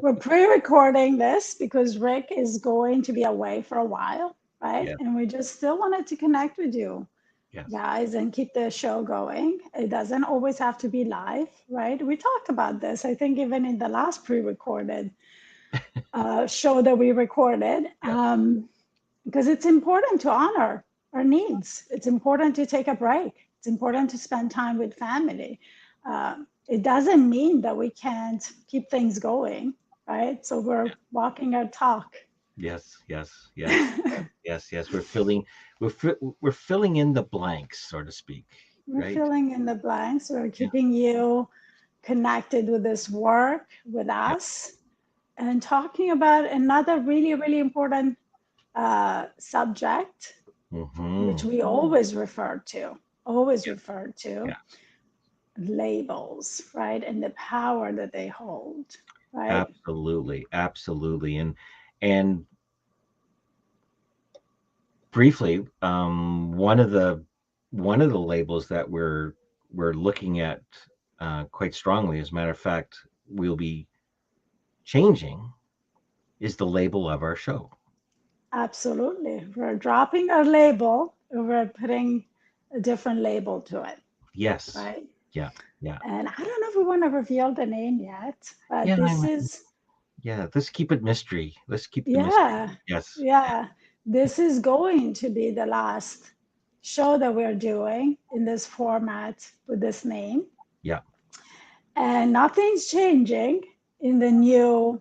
We're pre-recording this because Rick is going to be away for a while, right? Yes, And we just still wanted to connect with you yes, guys and keep the show going. It doesn't always have to be live, right? We talked about this, I think, even in the last pre-recorded show that we recorded, yes, because it's important to honor our needs. It's important to take a break. It's important to spend time with family. It doesn't mean that we can't keep things going, right? So we're walking our talk. yes, yes, yes, yes, yes. We're filling in the blanks, so to speak, We're right? filling in the blanks. We're Yeah, keeping you connected with this work with yeah. us and talking about another really, really important subject, which Mm-hmm. we always Yeah, refer to, yeah. labels, right? And the power that they hold, right? Absolutely, absolutely. And briefly, one of the labels that we're looking at quite strongly, as a matter of fact, we'll be changing is the label of our show. Absolutely. We're dropping our label, and we're putting a different label to it, Yes. right? Yeah. Yeah. And I don't know if we want to reveal the name yet, but Yeah. this is, Yeah. Let's keep it mystery. Let's keep the mystery. yeah, Yes. yeah, this is going to be the last show that we're doing in this format with this name. Yeah. And nothing's changing in the new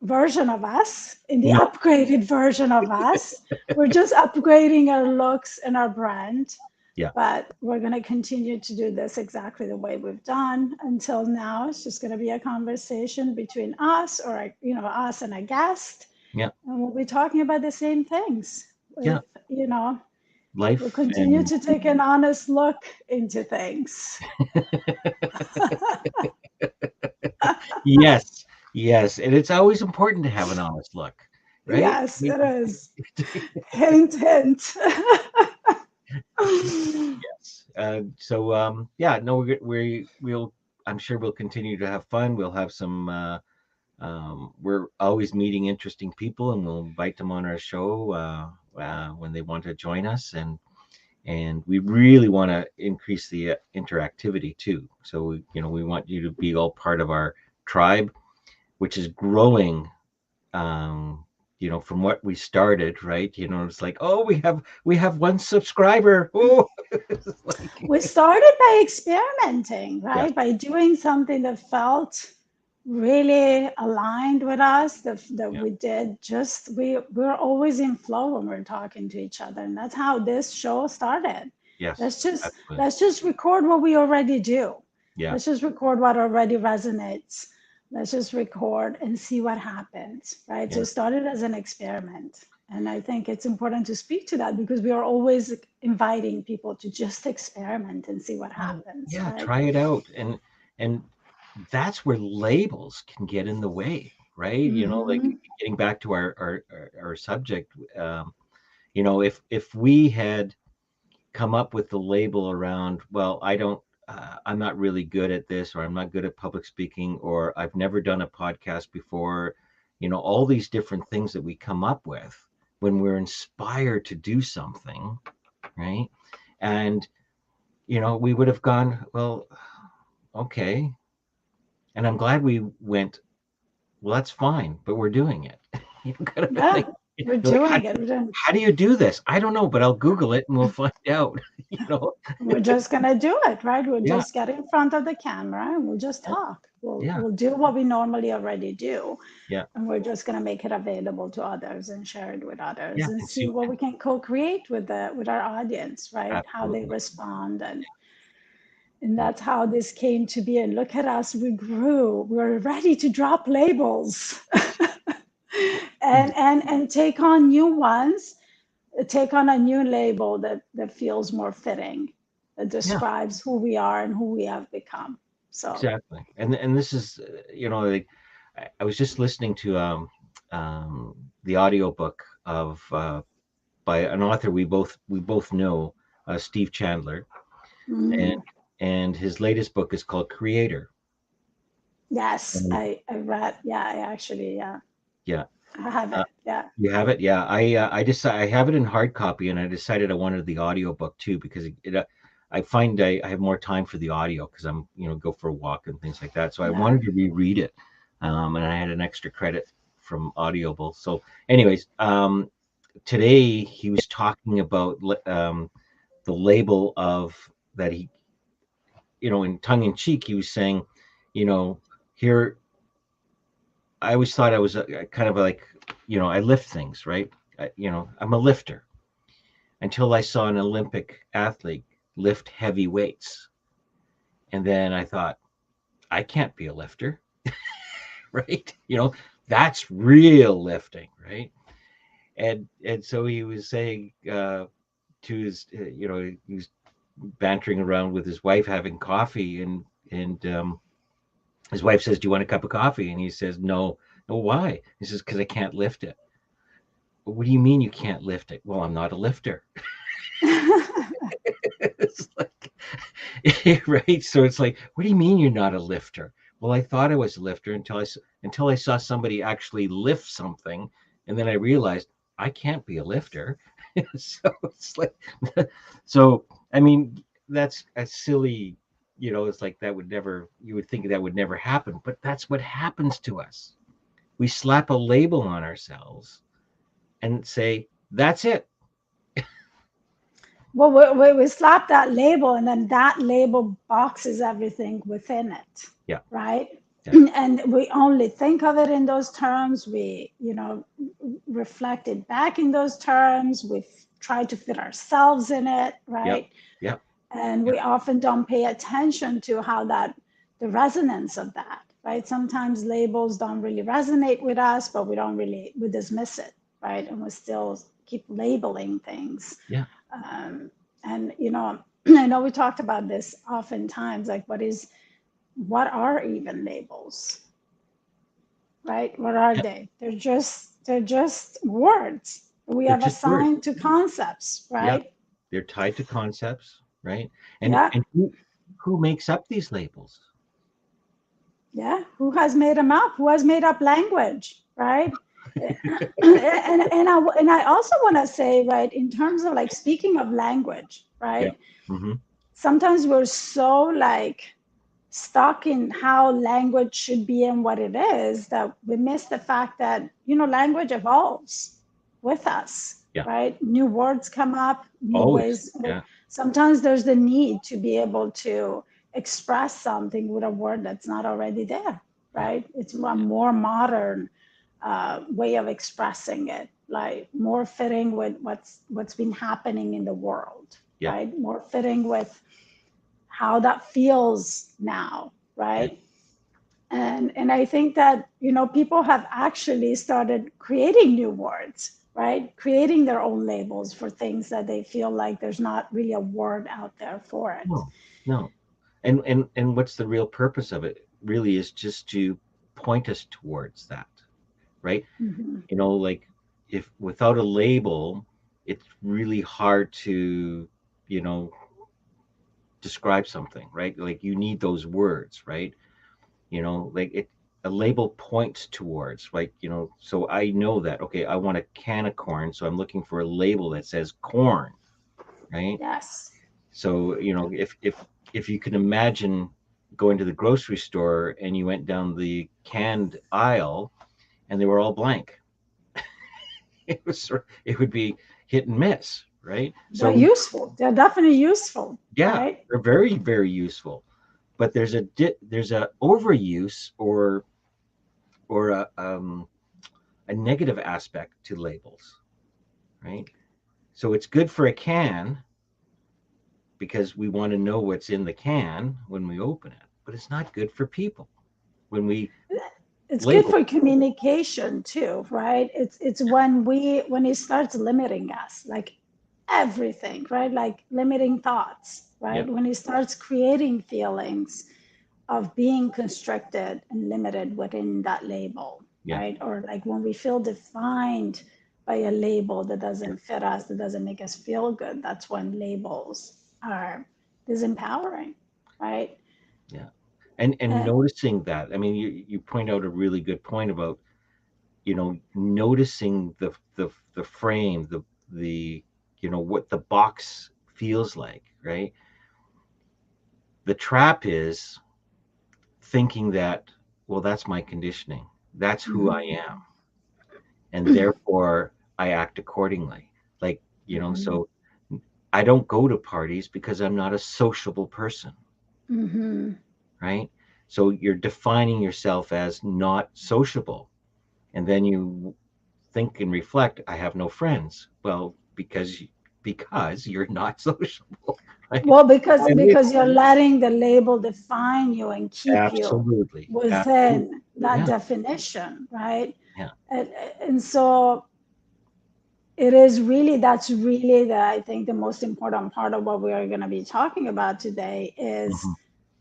version of us, in the No. upgraded version of us. We're just upgrading our looks and our brand, Yeah. but we're going to continue to do this exactly the way we've done until now. It's just going to be a conversation between us or, us and a guest. Yeah. And we'll be talking about the same things Yeah. with, you know, we'll Life continue and to take an honest look into things. yes. Yes. And it's always important to have an honest look, right? Yes, it is. Hint, hint. Yes. Yeah, no, we'll I'm sure we'll continue to have fun. We'll have some we're always meeting interesting people, and we'll invite them on our show when they want to join us, and we really want to increase the interactivity too. So we want you to be all part of our tribe, which is growing. Um, from what we started, right? It's like, oh, we have one subscriber. Oh, it's like, We started by experimenting, yes, right? By doing something that felt really aligned with us, that yeah, we did just, we're always in flow when we're talking to each other. And that's how this show started. yes, Let's just absolutely, let's just record what we already do. yeah, Let's just record what already resonates. Let's just record and see what happens, right? So yeah, it started as an experiment. And I think it's important to speak to that because we are always inviting people to just experiment and see what well, happens, yeah. right? Try it out, and that's where labels can get in the way, right? Like Hmm. getting back to our subject. If we had come up with the label around, well, I'm not really good at this, or I'm not good at public speaking, or I've never done a podcast before, all these different things that we come up with when we're inspired to do something, right? And we would have gone, well, okay. And I'm glad we went, well, that's fine, but we're doing it. Kind of a Yeah, thing. we're You're like, how, doing it. how do you do this? I don't know, but I'll Google it and we'll find out. you know? We're just gonna do it, right? We'll Yeah, just get in front of the camera and we'll just yeah, talk. We'll yeah, we'll do what we normally already do, yeah, and we're just gonna make it available to others and share it with others yeah. and And see see, what we can co-create with our audience, right? How they absolutely. respond and that's how this came to be. And look at us, we grew. We're ready to drop labels and take on new ones, take on a new label that feels more fitting, that Yeah, describes who we are and who we have become. So, exactly. And this is, like I was just listening to the audiobook of by an author we both know, Steve Chandler, and mm, and his latest book is called Creator. Yes, And I read. Yeah, I actually, yeah, yeah, I have uh, it. Yeah. you have it. Yeah, I decided I have it in hard copy, and I decided I wanted the audiobook too because I find I have more time for the audio because I'm go for a walk and things like that. So I Yeah. wanted to reread it, and I had an extra credit from Audible. So, anyways, today he was talking about the label of that he in tongue in cheek he was saying, you know, here I always thought I was kind of like, I lift things, right? I'm a lifter until I saw an Olympic athlete lift heavy weights. And then I thought, I can't be a lifter, right? That's real lifting, right? And so he was saying to his, he was bantering around with his wife having coffee, and his wife says, "Do you want a cup of coffee?" And he says, "No." No, why? He says, "Because I can't lift it." What do you mean you can't lift it? Well, I'm not a lifter. It's like, right? So it's like, what do you mean you're not a lifter? Well, I thought I was a lifter until I saw somebody actually lift something, and then I realized I can't be a lifter. So it's like, so I mean, that's a silly, it's like that would never, you would think that would never happen, but that's what happens to us. We slap a label on ourselves and say, that's it. Well, we slap that label, and then that label boxes everything within it, Yeah, right? yeah, And we only think of it in those terms. We, reflect it back in those terms. We try to fit ourselves in it, yep, right? yep, And yep, we often don't pay attention to how the resonance of that, right? Sometimes labels don't really resonate with us, but we dismiss it, right? And we still keep labeling things. yeah. um, and I know we talked about this oftentimes, like what are even labels, right? What are Yeah. they? They're just words we They're have just words. assigned to concepts, Yeah, right? they're tied to concepts, right? And Yeah. and who makes up these labels? Yeah, who has made them up? Who has made up language, right? And I also want to say, right, in terms of like speaking of language, Yeah. right? Hmm. Sometimes we're so like stuck in how language should be and what it is that we miss the fact that language evolves with us, Yeah. right? New words come up, new Always. ways. Yeah. Sometimes there's the need to be able to express something with a word that's not already there, Yeah. right? It's a more modern way of expressing it, like more fitting with what's been happening in the world, Yeah. right? More fitting with how that feels now, Yeah. right? And I think that people have actually started creating new words, right? Creating their own labels for things that they feel like there's not really a word out there for it. No. No. And what's the real purpose of it? Really is just to point us towards that, right? Mhm. Like if without a label, it's really hard to, you know, describe something, right? Like you need those words, right? Like a label points towards, like, so I know that, okay, I want a can of corn, so I'm looking for a label that says corn, right? Yes. So if you can imagine going to the grocery store and you went down the canned aisle and they were all blank, it would be hit and miss, right? They're So we useful. They're definitely useful, yeah, right? they're very, very useful, but there's a overuse or a negative aspect to labels, right? So it's good for a can because we want to know what's in the can when we open it, but it's not good for people when we It's good label. for communication too, right? It's when it starts limiting us, like everything, right? Like limiting thoughts, Yeah, right? When it starts creating feelings of being constricted and limited within that label, yeah, right? Or like when we feel defined by a label that yeah, doesn't fit us, that doesn't make us feel good, that's when labels are disempowering, right? yeah. And noticing that. I mean, you point out a really good point about, noticing the frame, the what the box feels like, right? The trap is thinking that, well, that's my conditioning. That's who I Mhm. am. And therefore I act accordingly. Like, Mhm. so I don't go to parties because I'm not a sociable person, Mhm. right? So you're defining yourself as not sociable. And then you think and reflect, I have no friends. Well, because you're not sociable, right? Well, I mean, because you're letting the label define you and keep you absolutely, absolutely, within that yeah, definition, right? yeah, And so it is really, that's really the, I think the most important part of what we are going to be talking about today is hmm,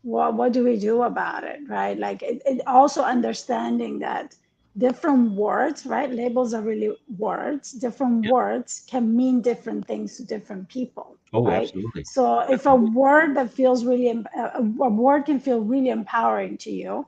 what do we do about it, right? Like it also understanding that different words, right? Labels are really words. Different yeah. words can mean different things to different people, Oh, right? absolutely, So if a absolutely, word that feels really, a word can feel really empowering to you,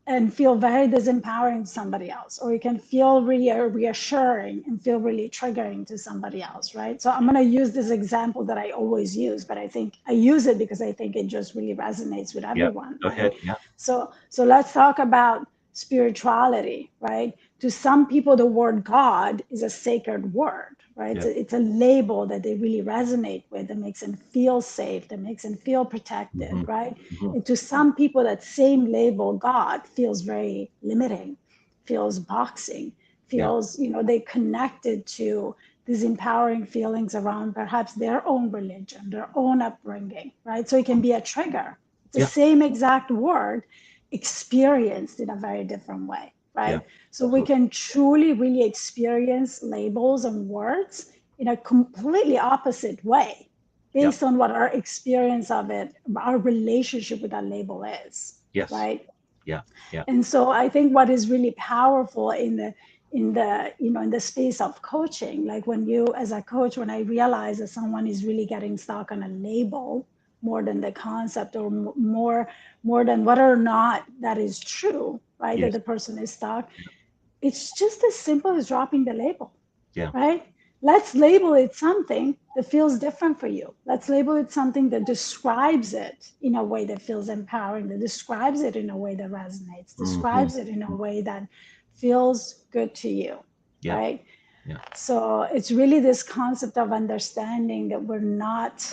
and feel very disempowering to somebody else, or it can feel really reassuring and feel really triggering to somebody else, right? So I'm going to use this example that I always use, but I think I use it because I think it just really resonates with yeah. everyone, Go ahead, right? yeah, So let's talk about spirituality, right? To some people, the word God is a sacred word, right? yeah, It's a label that they really resonate with, that makes them feel safe, that makes them feel hmm, protected, right? hmm, And to some people, that same label, God, feels very limiting, feels boxing, yeah, feels, they connected to these empowering feelings around perhaps their own religion, their own upbringing, right? So it can be a trigger. It's the yeah, same exact word experienced in a very different way, yeah, right? So we absolutely, can truly, really experience labels and words in a completely opposite way yeah, based on what our experience of it, our relationship with that label is, yes, right? yeah, yeah, And so I think what is really powerful in the space of coaching, like when you as a coach, when I realize that someone is really getting stuck on a label more than the concept, or more than whether or not that is true, right? That yes, the person is stuck. It's just as simple as dropping the label, yeah, right? Let's label it something that feels different for you. Let's label it something that describes it in a way that feels empowering, that describes it in a way that resonates, hmm, describes it in a way that feels good to you, yeah, right? yeah, So it's really this concept of understanding that we're not,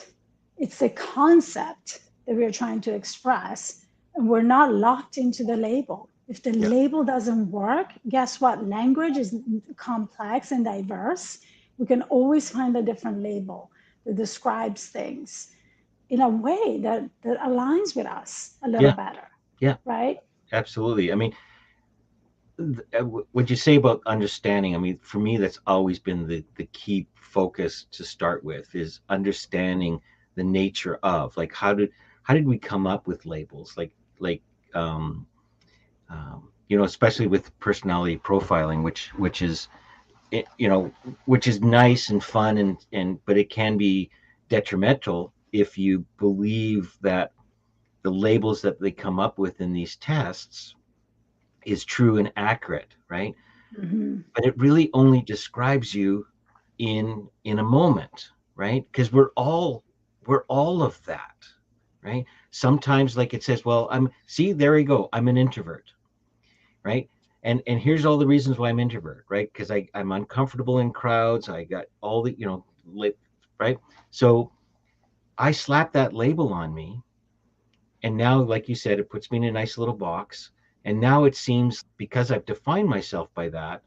it's a concept that we're trying to express, and we're not locked into the label. If the yeah, label doesn't work, guess what? Language is complex and diverse. We can always find a different label that describes things in a way that aligns with us a little yeah, better, yeah, right? absolutely. I mean, what you say about understanding, I mean, for me, that's always been the key focus to start with, is understanding the nature of, like, how did we come up with labels, like um, especially with personality profiling, which is it, which is nice and fun, and but it can be detrimental if you believe that the labels that they come up with in these tests is true and accurate, right? Mm-hmm. But it really only describes you in a moment, right? Because we're all of that, right? Sometimes, like, it says, well, there you go, I'm an introvert, right? And here's all the reasons why I'm introvert, right? Because I'm uncomfortable in crowds, I got all the, right? So I slap that label on me, and now, like you said, it puts me in a nice little box. And now it seems, because I've defined myself by that,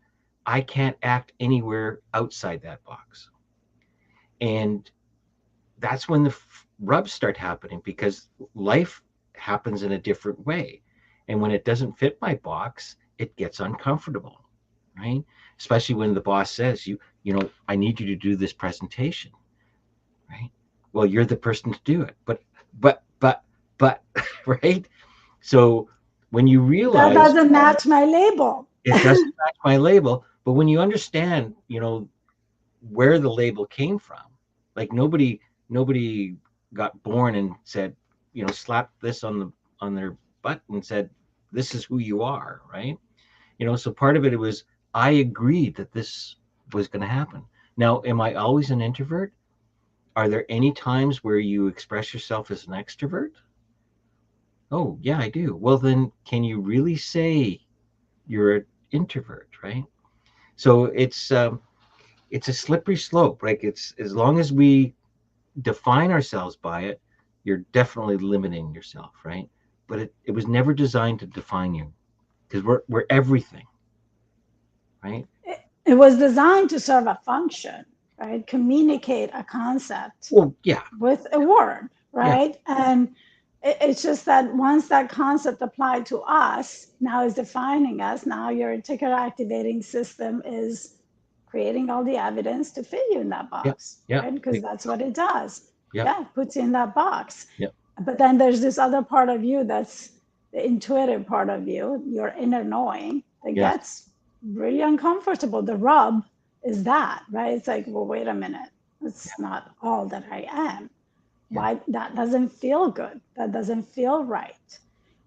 I can't act anywhere outside that box. And that's when the rubs start happening, because life happens in a different way. And when it doesn't fit my box, it gets uncomfortable, right? Especially when the boss says, I need you to do this presentation, right? Well, you're the person to do it. But, right? So when you That realize doesn't match my label. it doesn't match my label, but when you understand, where the label came from, like, nobody got born and said, slap this on their butt and said, this is who you are, right? So part of it was I agreed that this was going to happen. Now, am I always an introvert? Are there any times where you express yourself as an extrovert? Oh, yeah, I do. Well, then can you really say you're an introvert, right? So it's a slippery slope. Like, it's as long as we define ourselves by it, you're definitely limiting yourself, right? But it was never designed to define you, because we're everything, right? It was designed to serve a function, right? Communicate a concept Well, yeah, with a word, yeah, right? And it's just that once that concept applied to us, now is defining us. Now your reticular activating system is creating all the evidence to fit you in that yeah, box, yeah, right? Because that's what it does. yeah, Yeah, puts you in that box. yeah, But then there's this other part of you that's the intuitive part of you, your inner knowing, that yes, gets really uncomfortable. The rub is that, right? It's like, well, wait a minute. It's not all that I am. yeah, Why? That doesn't feel good. That doesn't feel right.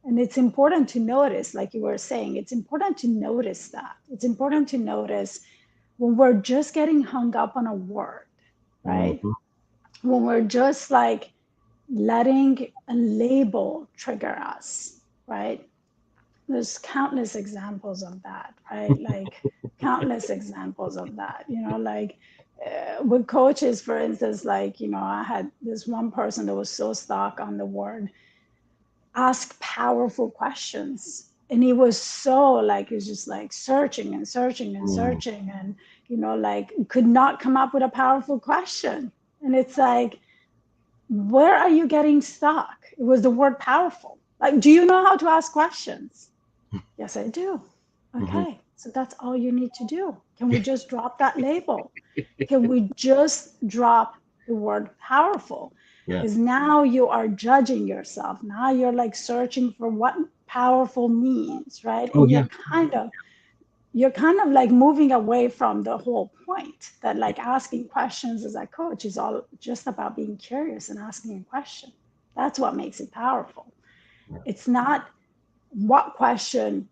And it's important to notice, like you were saying, it's important to notice that. It's important to notice when we're just getting hung up on a word, right? hmm, When we're just like letting a label trigger us, right? There's countless examples of that, right? Like countless examples of that, like with coaches, for instance, like, I had this one person that was so stuck on the word ask powerful questions. And he was so like, he was just like searching and searching and mm, searching and, like could not come up with a powerful question. And it's like, where are you getting stuck? It was the word powerful. Like, do you know how to ask questions? Yes, I do. hmm, Okay, so that's all you need to do. Can we just drop that label? Can we just drop the word powerful? yeah. Because now you are judging yourself. Now you're like searching for what powerful means, right? Oh, And yeah, you're kind of like moving away from the whole point that like asking questions as a coach is all just about being curious and asking a question. That's what makes it powerful. yeah. It's not what question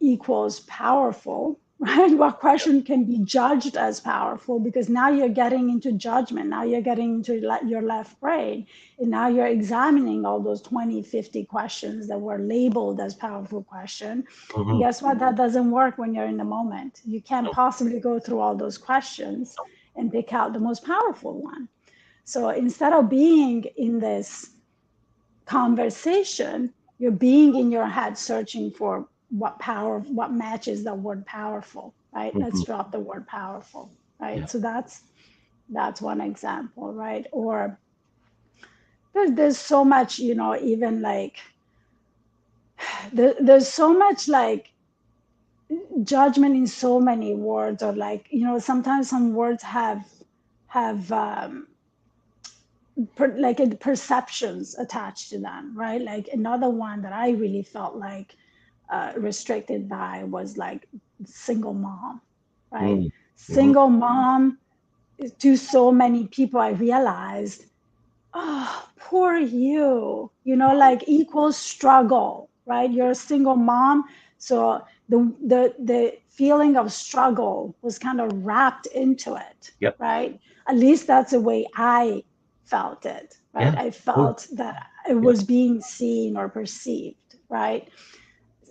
equals powerful, right? What question can be judged as powerful, because now you're getting into judgment. Now you're getting into your left brain. And now you're examining all those 20, 50 questions that were labeled as powerful question. And Hmm. guess what? That doesn't work when you're in the moment. You can't No, possibly go through all those questions and pick out the most powerful one. So instead of being in this conversation, you're being in your head searching for what matches the word powerful, right? Let's hmm, drop the word powerful, right? yeah, So that's one example, right? Or there's so much, even like there's so much like judgment in so many words, or like, sometimes some words have like perceptions attached to them, right? Like another one that I really felt like restricted by was like single mom, right? mm, hmm, Single mom, to so many people, I realized, oh, poor you, like equals struggle, right? You're a single mom. So the feeling of struggle was kind of wrapped into it, yep, right? At least that's the way I felt it, right? yeah, I oh, felt that it yeah, was being seen or perceived, right?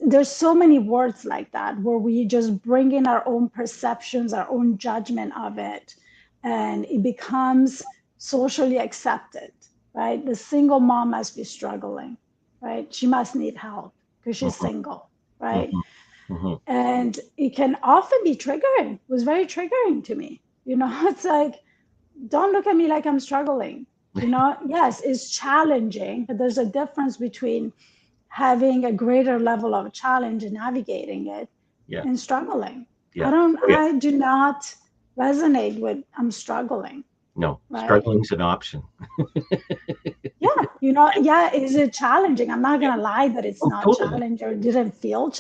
There's so many words like that where we just bring in our own perceptions, our own judgment of it, and it becomes socially accepted, right? The single mom must be struggling, right? She must need help because she's hmm, single, right? hmm, hmm, And it can often be triggering. It was very triggering to me. It's like, don't look at me like I'm struggling. Yes, it's challenging, but there's a difference between having a greater level of challenge and navigating it yeah, and struggling. yeah, oh, yeah. I do not resonate with I'm struggling, No, right? struggling's an option. Yeah, yeah, is it challenging? I'm not Yeah. gonna lie that it's Oh, not totally. challenging or didn't feel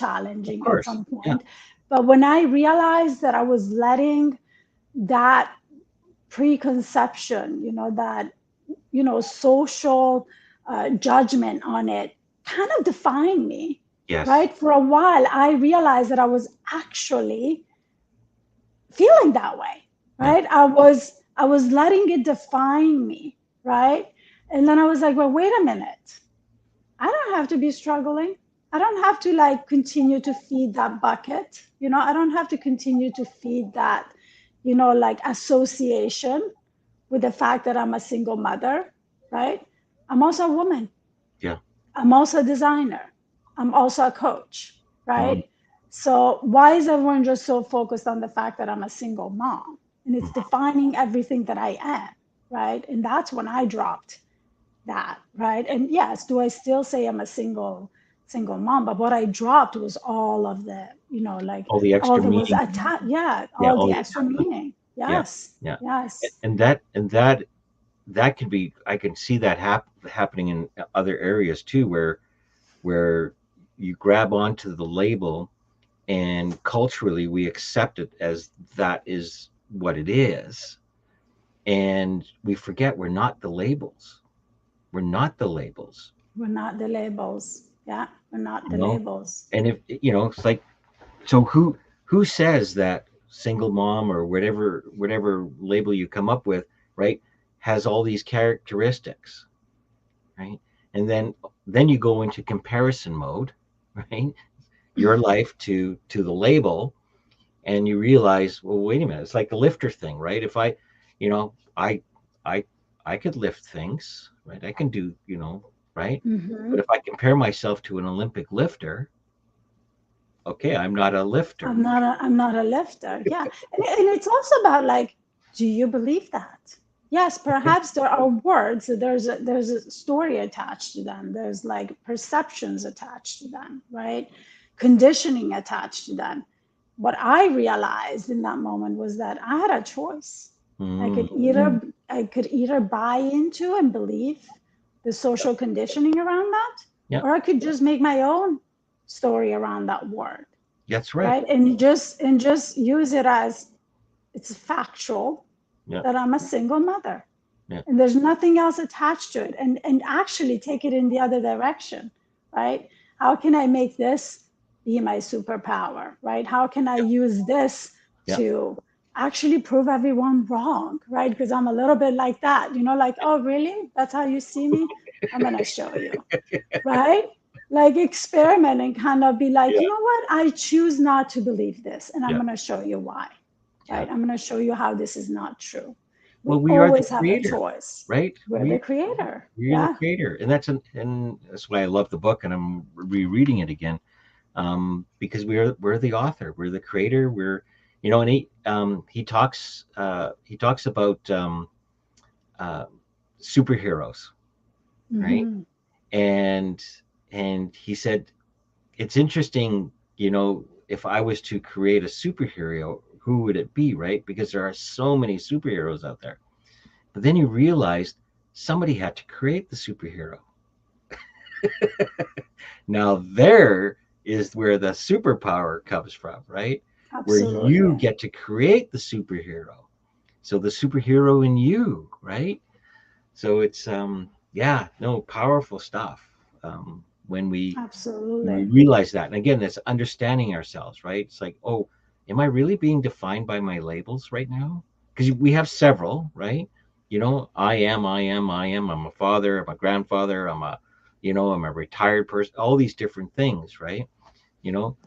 Of challenging at course. some Yeah. point. But when I realized that I was letting that preconception, that social judgment on it kind of defined me, Yes. right? For a while, I realized that I was actually feeling that way, Yeah. right? I was letting it define me, right? And then I was like, well, wait a minute. I don't have to be struggling. I don't have to like continue to feed that bucket. I don't have to continue to feed that, like association with the fact that I'm a single mother, right? I'm also a woman. Yeah. I'm also a designer. I'm also a coach, Mhm. right? So why is everyone just so focused on the fact that I'm a single mom? And it's Mhm. defining everything that I am, right? And that's when I dropped that, right? And yes, do I still say I'm a single mom? But what I dropped was all of the, like All the all extra that was meaning. attached. Yeah, Yeah. all All the the extra meaning. yeah. Yes, Yeah. yes. And that can be, I can see that happening in other areas too, where you grab onto the label, and culturally we accept it as that is what it is, and we forget we're not the labels. We're not the labels. We're not the labels. Yeah, we're not You the know, labels. and if it's like, so who says that single mom or whatever label you come up with, right, has all these characteristics, right? And then you go into comparison mode, right? Your life to the label, and you realize, well, wait a minute, it's like the lifter thing, right? If I, you know, I I could lift things, right? I can do, right? Hmm. But if I compare myself to an Olympic lifter, okay, I'm not a lifter. I'm not a lifter. Yeah. And it's also about like, do you believe that? Yes, Okay. perhaps there are words, there's a story attached to them. There's like perceptions attached to them, right? Conditioning attached to them. What I realized in that moment was that I had a choice. I Mm, could either I could either buy into and believe the social conditioning around that, yeah, or I could just make my own story around that word, that's right. right? And just use it as it's factual Yeah, that I'm a single mother yeah, and there's nothing else attached to it, and actually take it in the other direction, right? How can I make this be my superpower, right? How can I use this yeah. to actually prove everyone wrong, right? Because I'm a little bit like that, like, oh really, that's how you see me? I'm going to show you, right? Like experiment and kind of be like, Yeah, you know what? I choose not to believe this, and I'm yeah, going to show you why, yeah. right? I'm going to show you how this is not true. Well, We we are the always have a creator, choice. right? We're the creator. We're the Yeah, creator, and that's why I love the book, and I'm rereading it again, because we're the author, we're the creator, and he talks about uh, superheroes, right? hmm, And he said it's interesting, if I was to create a superhero, who would it be, right? Because there are so many superheroes out there. But then you realize somebody had to create the superhero. Now there is where the superpower comes from, right? Where you absolutely. get to create the superhero. So the superhero in you, right? So it's yeah, no, powerful stuff. When we Absolutely. realize that, and again, that's understanding ourselves, right? It's like, oh, am I really being defined by my labels right now? Because we have several, right? I am, I'm a father, I'm a grandfather, I'm a retired person, all these different things, right? you know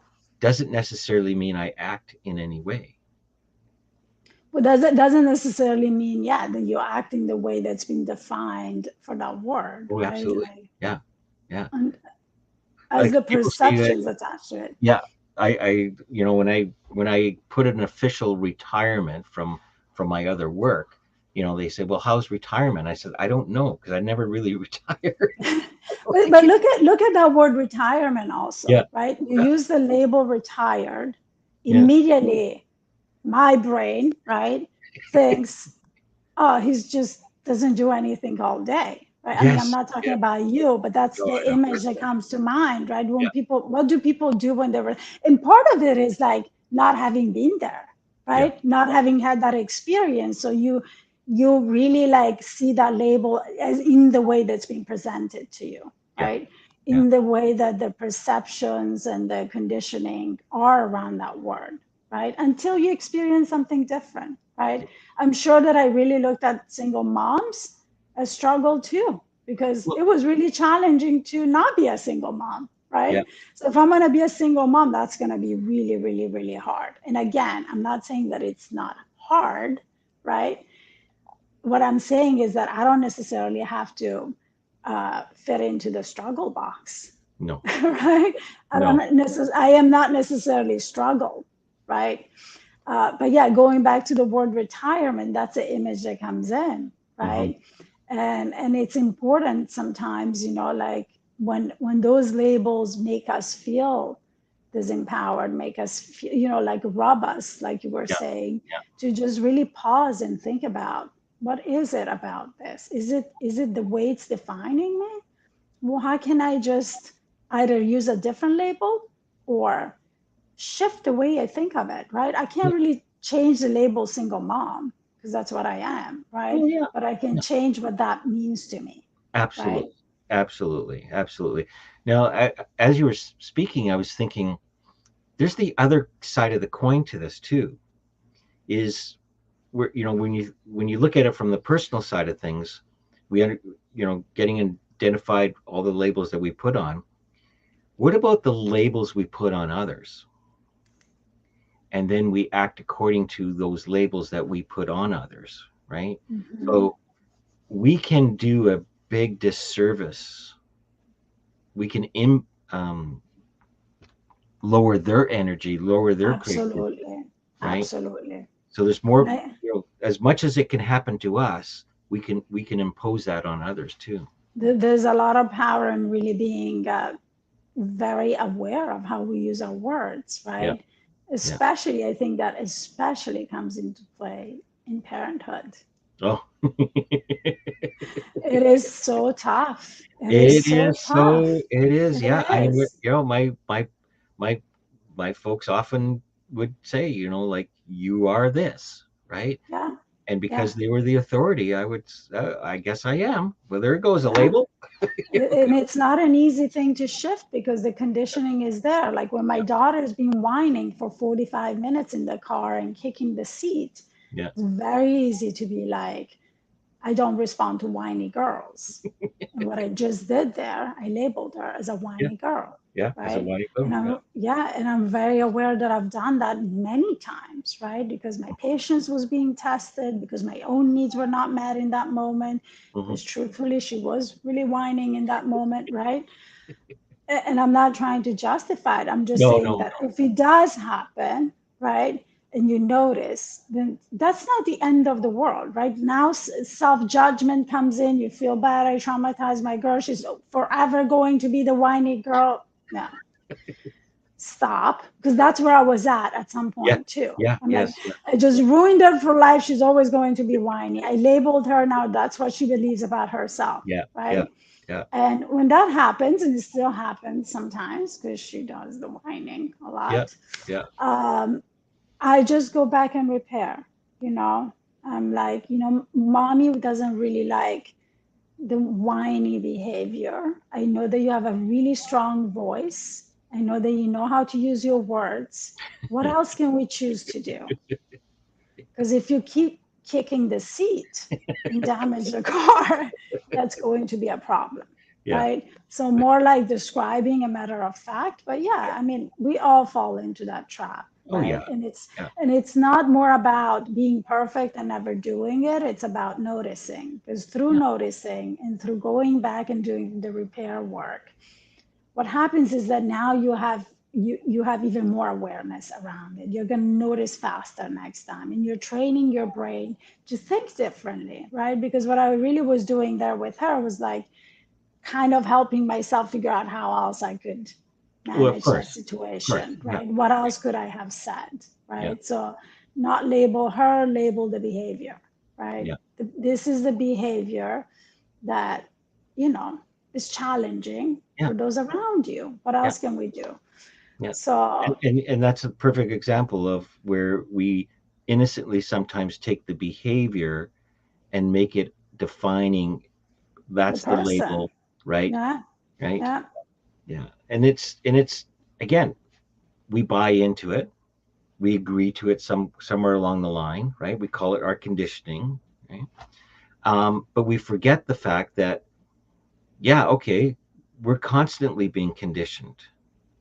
doesn't necessarily mean I act in any way. But doesn't necessarily mean, yeah, that you're acting the way that's been defined for that word, Oh, right? absolutely. Like, Yeah, yeah. and as Like the people say that. perceptions attached to it. Yeah, when I put an official retirement from my other work, they say, well, how's retirement? I said, I don't know, because I never really retired. But look at that word retirement Yeah, also, right? You use the label retired, yeah, immediately my brain, right, thinks, oh, he's just doesn't do anything all day, right? I mean, I'm yes, not talking yeah. about you, but that's No, the I know. image that comes to mind, right? Yeah, What do people do when they're, and part of it is like not having been there, yeah, right? Not having had that experience. So you really like see that label as in the way that's being presented to you, yeah, right? in the way that the perceptions and the conditioning are around that word, right? Until you experience something different, right? I'm sure that I really looked at single moms as struggle too, because Well, it was really challenging to not be a single mom, yeah. right? So if I'm going to be a single mom, that's going to be really, really, really hard. And again, I'm not saying that it's not hard, right? What I'm saying is that I don't necessarily have to fit into the struggle box, No. right? No. I am not necessarily struggle, right? But yeah, going back to the word retirement, that's the image that comes in, Mm-hmm. right? And it's important sometimes, like when those labels make us feel disempowered, make us feel, like rub us, like you were Yeah. saying, Yeah. to just really pause and think about what is it about this? Is it the way it's defining me? Well, how can I just either use a different label or shift the way I think of it, right? I can't really change the label single mom because that's what I am, right? Oh yeah. But I can Yeah. change what that means to me, right? Absolutely. Absolutely. Absolutely. Now, as you were speaking, I was thinking there's the other side of the coin to this too. Is where when you look at it from the personal side of things, getting identified all the labels that we put on. What about the labels we put on others? And then we act according to those labels that we put on others, right? Mm-hmm. So we can do a big disservice. We can lower their energy, lower their creativity, Absolutely. right? Absolutely. So there's And more, as much as it can happen to us, we can impose that on others too. there's a lot of power in really being very aware of how we use our words, Yeah, right? yeah. Especially, I think that especially comes into play in parenthood. Oh, It is so tough. It is it so is so. tough. It is. Yeah. It is. My my folks often would say, like you are this, right? Yeah. And Yeah. because they were the authority, I guess I am. Well, there goes a Yeah. label. And it's not an easy thing to shift because the conditioning is there. Like when my daughter's been whining for 45 minutes in the car and kicking the seat, Yeah, it's very easy to be like, I don't respond to whiny girls. And what I just did there, I labeled her as a yeah, whiny girl, yeah. As a right? body And code. Yeah. I'm very aware that I've done that many times, right? Because my patience was being tested, because my own needs were not met in that moment, Hmm. because truthfully, she was really whining in that moment, right? And I'm not trying to justify it. I'm just No, saying no, that if it does happen, right, and you notice, then that's not the end of the world, right? Now self-judgment comes in. You feel bad. I traumatized my girl. She's forever going to be the whiny girl. No, stop, because that's where I was at some yeah, point too. yeah, I'm like, yes, yeah, I just ruined her for life. She's always going to be whiny. I labeled her. Now that's what she believes about herself, yeah, yeah, right? yeah, And when that happens, and it still happens sometimes because she does the whining a yeah, lot, yeah, um, I just go back and repair. You know, I'm like, mommy doesn't really like the whiny behavior. I know that you have a really strong voice. I know that you know how to use your words. What else can we choose to do? Because if you keep kicking the seat and damage the car, that's going to be a problem, yeah. right? So more like describing a matter of fact. But yeah, I mean, we all fall into that trap, Oh right? yeah, And it's yeah, and it's not more about being perfect and never doing it. It's about noticing. Because through yeah, noticing and through going back and doing the repair work, what happens is that now you have even more awareness around it. You're going to notice faster next time, and you're training your brain to think differently, right? Because what I really was doing there with her was like kind of helping myself figure out how else I could well, of manage that course, of course. situation, Yeah, right? What yeah, else could I have said, yeah, right? So not label her, label the behavior, right? yeah, This is the behavior that, you know, is challenging yeah, for those around you. What yeah, else can we do? yeah. and, So and and that's a perfect example of where we innocently sometimes take the behavior and make it defining. the That's the person, label, right? yeah, Right. yeah, Yeah. And it's again, we buy into it. We agree to it somewhere along the line, right? We call it our conditioning, right? But we forget the fact that, yeah, okay, we're constantly being conditioned.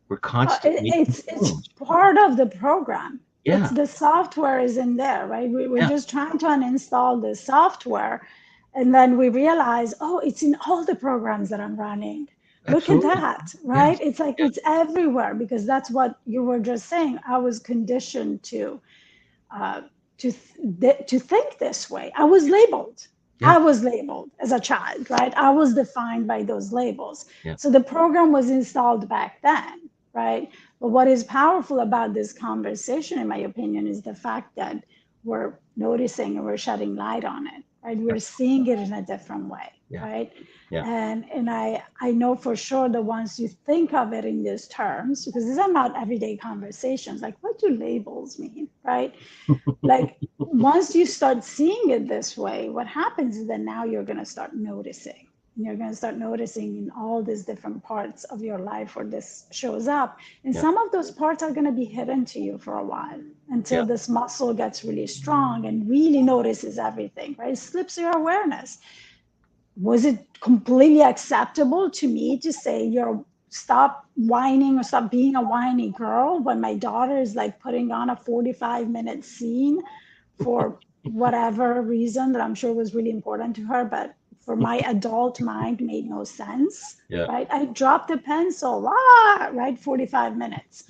We're constantly It's changed. part of the program. It's Yeah, the software is in there, right? We're yeah, just trying to uninstall the software, and then we realize, oh, it's in all the programs that I'm running. Look at absolutely. that, right? Yes. It's like Yeah, it's everywhere because that's what you were just saying. I was conditioned uh, to think this way. I was labeled. yeah, I was labeled as a child, right? I was defined by those labels. yeah, So the program was installed back then, right? But what is powerful about this conversation, in my opinion, is the fact that we're noticing and we're shedding light on it, right? We're seeing it in a different way, yeah, right? yeah. And I know for sure that once you think of it in these terms, because these are not everyday conversations, like what do labels mean, right? Like once you start seeing it this way, what happens is that now you're going to start noticing. You're going to start noticing in all these different parts of your life where this shows up. And Yeah, some of those parts are going to be hidden to you for a while yeah, until this muscle gets really strong and really notices everything, right? It slips your awareness. Was it completely acceptable to me to say you're stop whining or stop being a whiny girl when my daughter is like putting on a 45-minute scene for whatever reason that I'm sure was really important to her, but for my adult mind made no sense, yeah, right? I dropped the pencil, ah, right? 45 minutes.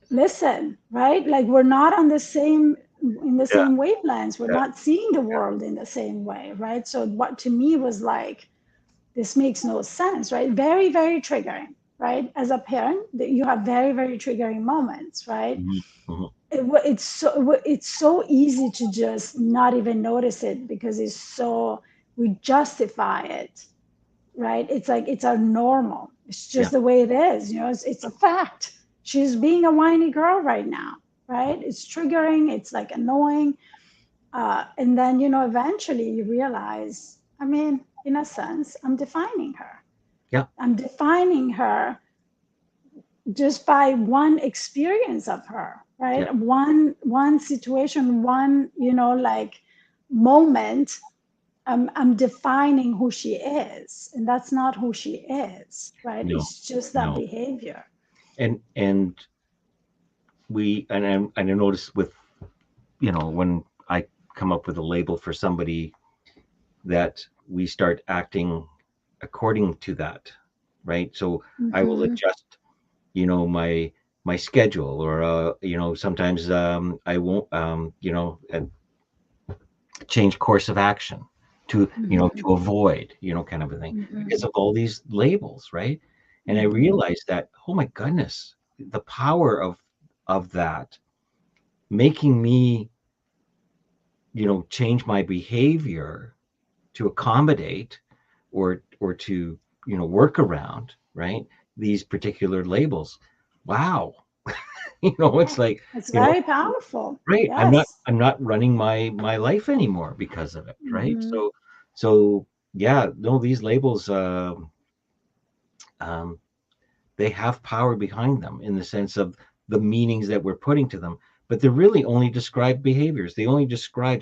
Listen, right? Like we're not on the same in the yeah, same wavelengths. We're yeah. not seeing the world in the same way, right? So what to me was like, this makes no sense, right? Very, very triggering, right? As a parent, that you have very, very triggering moments, right? Mhm, mhm. It's so easy to just not even notice it because we justify it, right? It's like it's our normal. It's Yeah, just the way it is. It's a fact. She's being a whiny girl right now, right? It's triggering. It's like annoying. And then eventually you realize, I mean, in a sense, I'm defining her. yeah. I'm defining her just by one experience of her, Yeah. right? One situation, one like moment. I'm defining who she is, and that's not who she is, right? No, It's just that no. behavior. And I noticed with, when I come up with a label for somebody, that we start acting according to that, right? So I will Hmm. adjust, my schedule, or sometimes I won't, change course of action to, Hmm. to avoid, kind of a thing, because Hmm. of all these labels, right? And I Hmm. realized that, oh my goodness, the power of that making me, change my behavior to accommodate, or to, work around, right, these particular labels. Wow. It's like, It's you know very powerful. right, Yes. I'm not running my life anymore because of it, right? Hmm. So yeah, no, these labels, um they have power behind them, in the sense of the meanings that we're putting to them, but they're really only describe behaviors. They only describe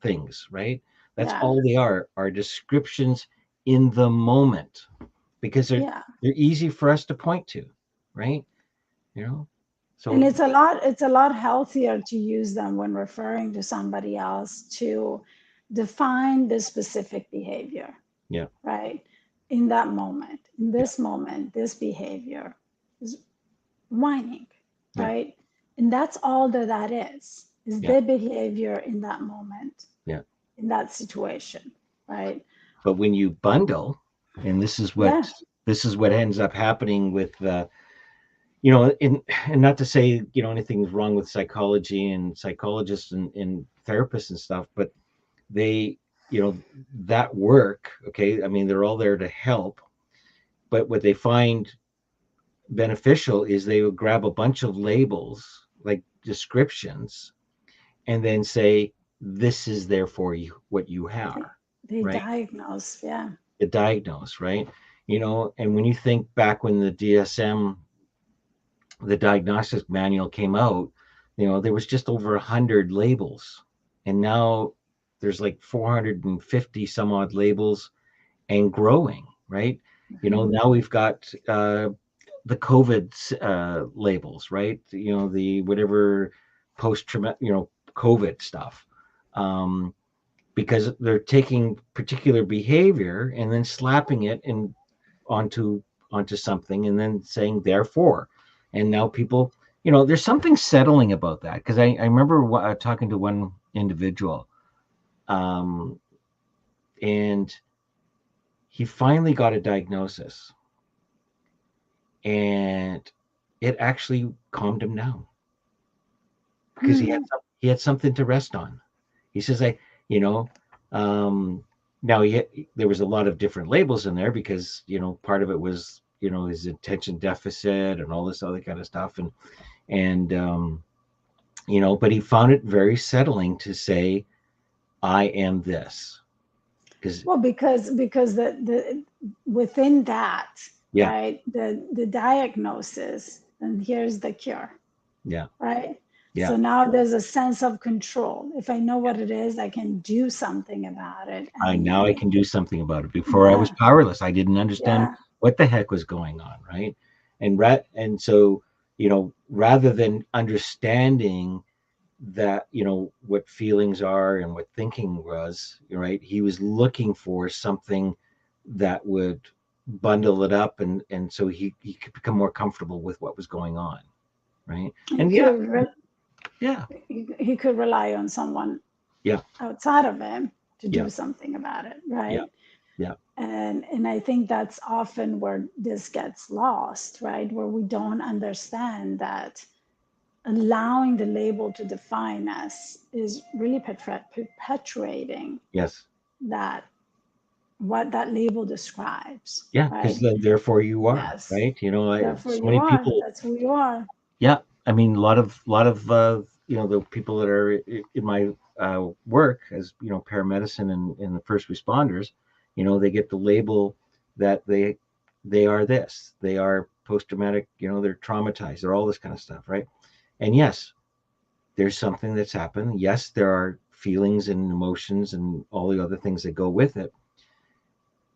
things, right? That's Yeah. all they are descriptions in the moment, because Yeah. they're easy for us to point to, right? You know, And so it's a lot healthier to use them when referring to somebody else to define the specific behavior, yeah, right? In that moment, in yeah, this moment, this behavior is whining, yeah, right? And that's all that is yeah, the behavior in that moment, yeah. in that situation, right? But when you bundle, and Yeah. this is what ends up happening with, and not to say, anything's wrong with psychology and psychologists and therapists and stuff, but they, that work, okay, I mean, they're all there to help, but what they find beneficial is they will grab a bunch of labels, like descriptions, and then say, this is therefore you what you They, are, they right? diagnose. Yeah. To diagnose, right? And when you think back when the DSM, the diagnostic manual came out, there was just over 100 labels, and now there's like 450 some odd labels and growing, right? Now we've got the COVID labels, right? The whatever post-traumatic, COVID stuff, um, because they're taking particular behavior and then slapping it onto something and then saying therefore, and now people, there's something settling about that, because I remember talking to one individual, um, and he finally got a diagnosis, and it actually calmed him down because he had something to rest on. He says, you know, um, now there was a lot of different labels in there because, part of it was, his attention deficit and all this other kind of stuff. And but he found it very settling to say, I am this. Because the within that, Yeah. right, the diagnosis, and here's the cure. Yeah. Right. Yeah. So now there's a sense of control. If I know what it is, I can do something about it. I can do something about it. Before, I was powerless. I didn't understand what the heck was going on, right? And so, rather than understanding that, what feelings are and what thinking was, right, he was looking for something that would bundle it up, and so he could become more comfortable with what was going on, right? And he could rely on someone outside of him to do something about it, right? And I think that's often where this gets lost, right? Where we don't understand that allowing the label to define us is really perpetuating that, what that label describes. Because then therefore you are, right? Therefore So you many are. people. That's who you are. I mean, a lot of the people that are in my work as paramedicine and the first responders, they get the label that they are this, they are post traumatic, they're traumatized, they're all this kind of stuff, right? And yes, there's something that's happened. Yes, there are feelings and emotions and all the other things that go with it,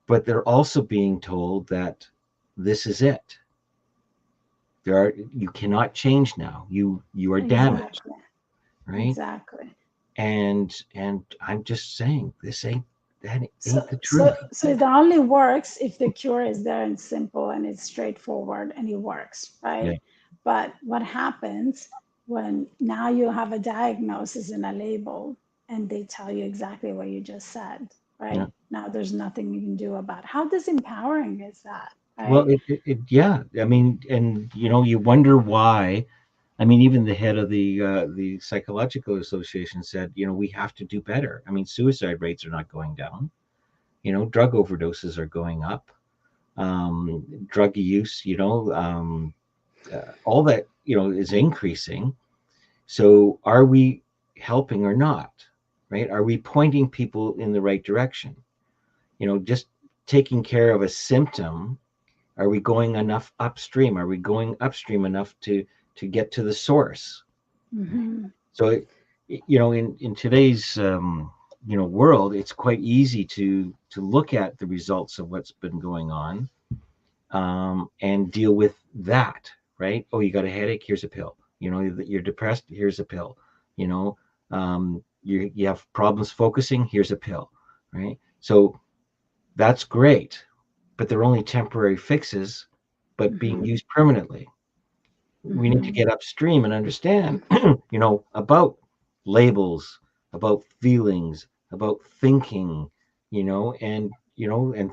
but they're also being told that this is it. You cannot change now. You are damaged, right? Exactly. And I'm just saying, that ain't the truth. So it only works if the cure is there and simple and it's straightforward and it works, right? But what happens when now you have a diagnosis and a label and they tell you exactly what you just said, right? Now there's nothing you can do about it. How disempowering is that? Right? Well, I mean, and you wonder why. I mean, even the head of the Psychological Association said, we have to do better. I mean, suicide rates are not going down. Drug overdoses are going up. Drug use, all that, is increasing. So are we helping or not? Right? Are we pointing people in the right direction? Just taking care of a symptom. Are we going enough upstream? Are we going upstream enough to get to the source? So, in today's world, it's quite easy to look at the results of what's been going on, and deal with that, right? Oh, you got a headache? Here's a pill. You're depressed? Here's a pill. You have problems focusing? Here's a pill, right? So that's great, but they're only temporary fixes, but being used permanently. We need to get upstream and understand, about labels, about feelings, about thinking, and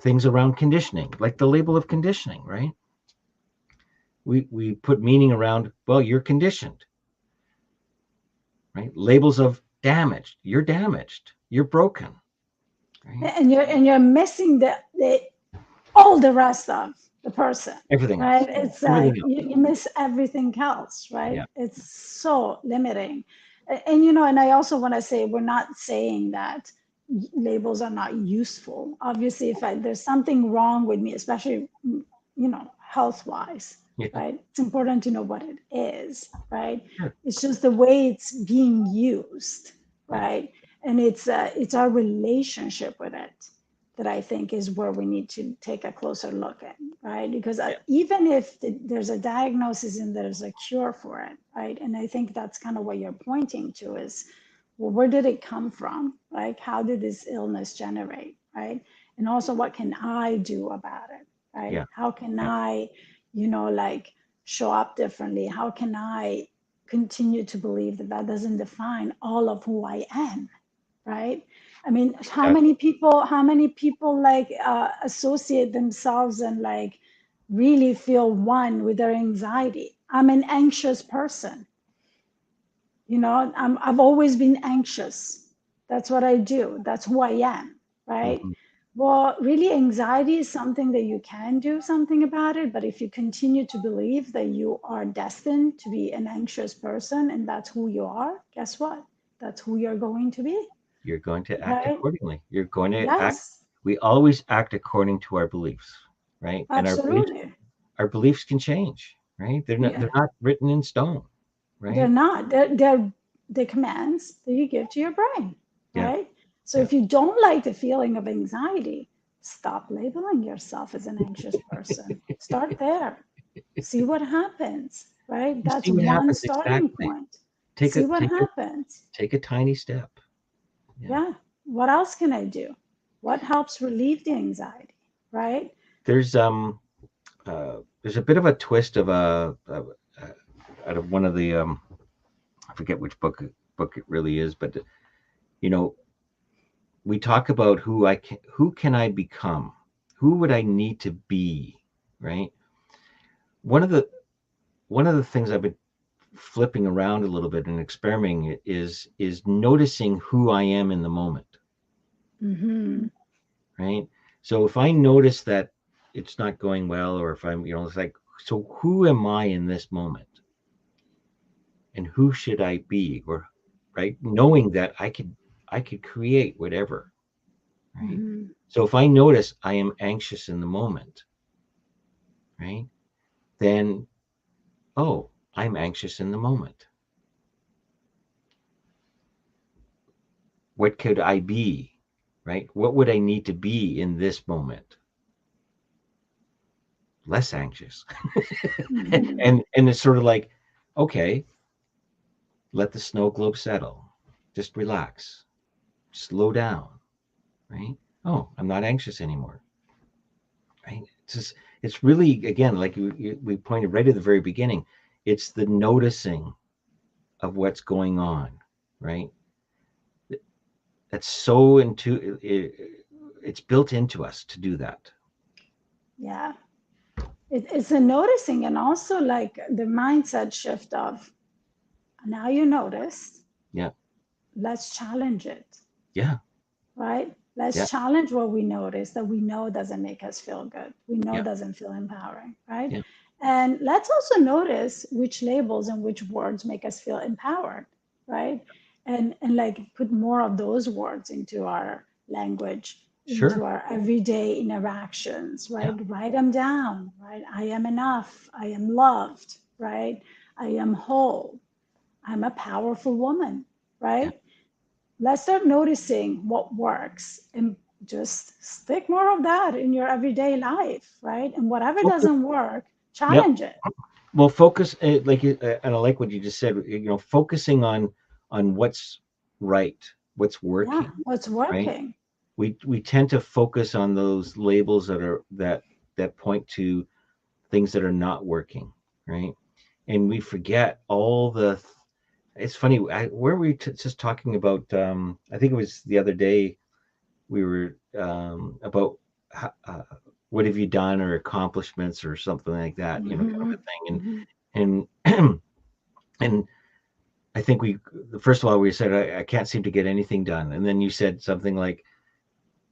things around conditioning, like the label of conditioning, right? We put meaning around, well, you're conditioned, right? Labels of damaged, you're broken, right? And you're missing the all the rest of the person. Everything right? else. It's like you miss everything else, right? It's so limiting. And I also want to say, we're not saying that labels are not useful. Obviously, if there's something wrong with me, especially, health wise, Yeah. right? It's important to know what it is, right? Sure. It's just the way it's being used, Yeah. right? And it's our relationship with it that I think is where we need to take a closer look at, right? Because Yeah. even if there's a diagnosis and there's a cure for it, right? And I think that's kind of what you're pointing to is, well, where did it come from? Like, how did this illness generate, right? And also, what can I do about it, right? Yeah. How can Yeah. I, like, show up differently? How can I continue to believe that that doesn't define all of who I am, right? I mean, Exactly. how many people like associate themselves and like really feel one with their anxiety? I'm an anxious person. I've always been anxious. That's what I do. That's who I am, right? Mhm. Well, really, anxiety is something that you can do something about it. But if you continue to believe that you are destined to be an anxious person and that's who you are, guess what? That's who you're going to be, You're going to act right? accordingly. You're going to act. Yes, We always act according to our beliefs, right? And absolutely. our beliefs can change, right? Yeah, They're not written in stone, they're right? not. They're the commands that you give to your brain, Yeah. right? So Yeah. if you don't like the feeling of anxiety, stop labeling yourself as an anxious person. Start there. See what happens, right? You That's see what one happens starting exactly. point. See what happens. Take a tiny step. Yeah. Yeah. What else can I do? What helps relieve the anxiety, right? There's there's a bit of a twist of out of one of the I forget which book it really is, but you know, we talk about who can I become? Who would I need to be, right? One of the one of the things I've been flipping around a little bit and experimenting is noticing who I am in the moment, Mm-hmm. right? So if I notice that it's not going well, or if it's like, so who am I in this moment, and who should I be, or right, knowing that I could create whatever, right? Mm-hmm. So if I notice I am anxious in the moment, right, then oh, I'm anxious in the moment. What could I be, right? What would I need to be in this moment? Less anxious. Mm-hmm. And it's sort of like, okay, let the snow globe settle. Just relax. Slow down, right? Oh, I'm not anxious anymore, right? It's really, again, like we pointed right at the very beginning, it's the noticing of what's going on, right? That's so it's built into us to do that. Yeah. It's a noticing and also like the mindset shift of now you notice, Yeah. let's challenge it, Yeah. right? Yeah. Let's challenge what we notice that we know doesn't make us feel good. We know Yeah. doesn't feel empowering, right? Yeah. And let's also notice which labels and which words make us feel empowered, right? And like put more of those words into our language, into Sure. our everyday interactions, Yeah. right? Write them down, right? I am enough. I am loved, right? I am whole. I'm a powerful woman, Yeah. right? Let's start noticing what works and just stick more of that in your everyday life, right? And whatever Focus. doesn't work, Yep. challenge it. Well, focus, and I like what you just said. Focusing on what's right, what's Yeah, working, what's right? working. We tend to focus on those labels that point to things that are not working, right? And we forget all the. It's funny. Where were we just talking about? I think it was the other day. We were about what have you done, or accomplishments, or something like that. Kind of Mm-hmm. a thing. Mm-hmm. And and I think first of all, we said, I can't seem to get anything done. And then you said something like,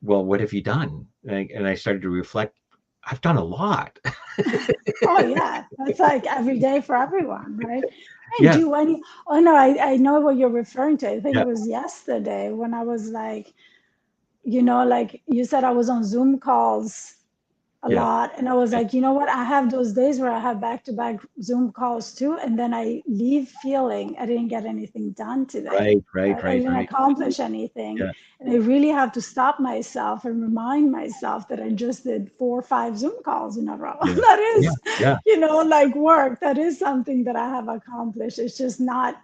well, what have you done? And I started to reflect, I've done a lot. Oh yeah, that's like every day for everyone, right? I Yeah. do any. Oh no, I know what you're referring to. I think Yeah. it was yesterday when I was like, like you said, I was on Zoom calls a Yeah. lot. And I was Yeah. like, you know what? I have those days where I have back-to-back Zoom calls too. And then I leave feeling I didn't get anything done today. Right. Right. I Right. didn't Right. accomplish anything. Yeah. And I really have to stop myself and remind myself that I just did 4 or 5 Zoom calls in a row. Yeah. That Yeah. is, Yeah. like work. That is something that I have accomplished. It's just not,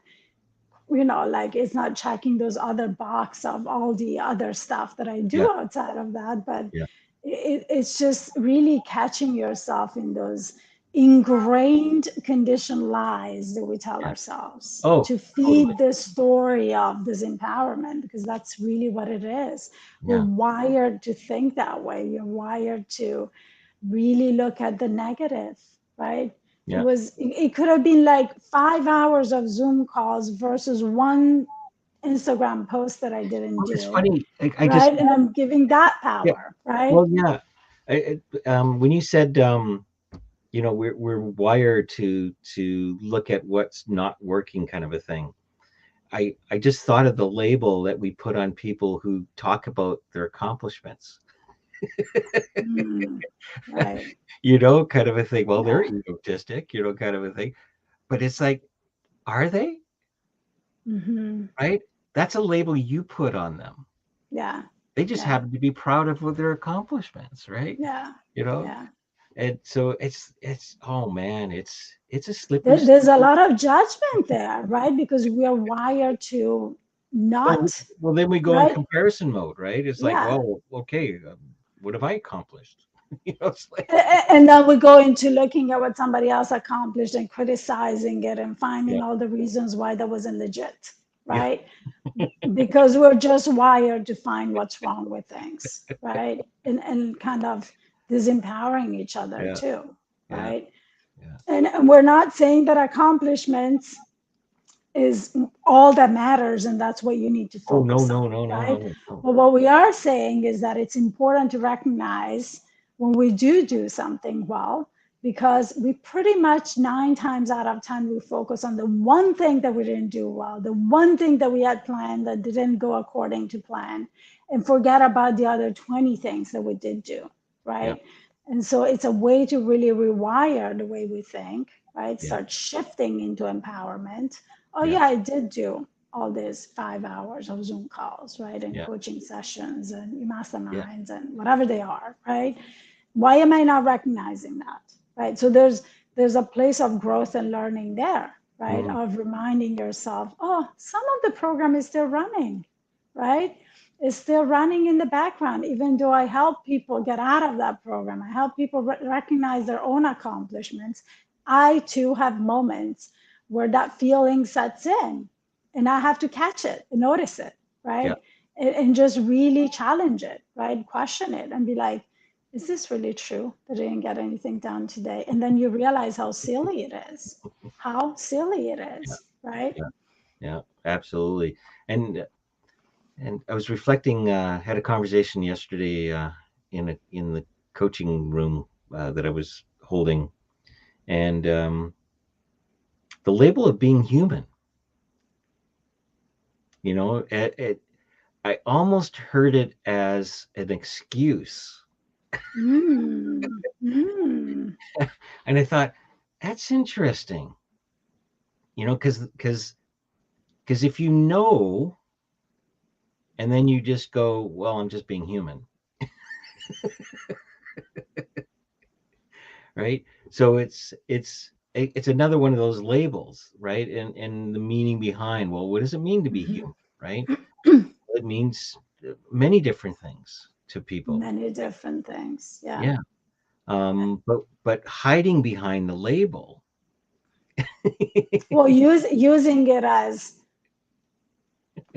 like it's not checking those other box of all the other stuff that I Yeah. do outside of that, but Yeah. it's just really catching yourself in those ingrained conditioned lies that we tell Yeah. ourselves Oh, to totally. feed the story of disempowerment, because that's really what it is. We're Yeah. wired to think that way. You're wired to really look at the negative, right? Yeah. It could have been like 5 hours of Zoom calls versus one Instagram post that I didn't Well, it's do, funny. I just, right? And I'm giving that yeah. power, right? Well, yeah. When you said, we're wired to look at what's not working, kind of a thing. I just thought of the label that we put on people who talk about their accomplishments, Mm, right. kind of a thing. Well, they're Yeah. egotistic, kind of a thing. But it's like, are they? Hmm. Right? That's a label you put on them. Yeah. They just Yeah. happen to be proud of what their accomplishments, right? Yeah. You know, Yeah. and so it's oh man, it's a slippery There's a slope. lot of judgment there, right? Because we are wired to Well, not, well, then we go in right? comparison mode, right? It's like, Yeah. well, okay, what have I accomplished? It's like, And then we go into looking at what somebody else accomplished and criticizing it and yeah, finding all the reasons why that wasn't legit, yeah, right? Because we're just wired to find what's wrong with things, right? And kind of disempowering each other yeah, too, yeah, right? yeah. And we're not saying that accomplishments is all that matters and that's what you need to Oh no, focus no, on, no, no, right? no, no. But what we are saying is that it's important to recognize when we do something well, because we pretty much 9 times out of 10 we focus on the one thing that we didn't do well, the one thing that we had planned that didn't go according to plan, and forget about the other 20 things that we did do, Yeah, right? And so it's a way to really rewire the way we think, right? yeah, Start shifting into empowerment. Oh yeah, yeah, I did do all these 5 hours of Zoom calls, right? And yeah, coaching sessions and yeah, masterminds and whatever they are, right? Why am I not recognizing that? Right. So there's a place of growth and learning there, right? mm, Of reminding yourself, oh, some of the program is still running, right? It's still running in the background, even though I help people get out of that program. I help people recognize their own accomplishments. I too have moments where that feeling sets in and I have to catch it and notice it, yeah. right? And just really challenge it, right? Question it and be like, is this really true that I didn't get anything done today? And then you realize how silly it is, how silly it Yeah, is, right? yeah, yeah, absolutely. And I was reflecting. Had a conversation yesterday in the coaching room that I was holding, and the label of being human. I almost heard it as an excuse, Mm, mm, and I thought that's interesting. Because if you know, and then you just go, well, I'm just being human, right? So it's another one of those labels, right? And the meaning behind, well, what does it mean to be mhm. human, right? It means many different things to people. Many different things. Yeah. Yeah. But hiding behind the label Well, using it as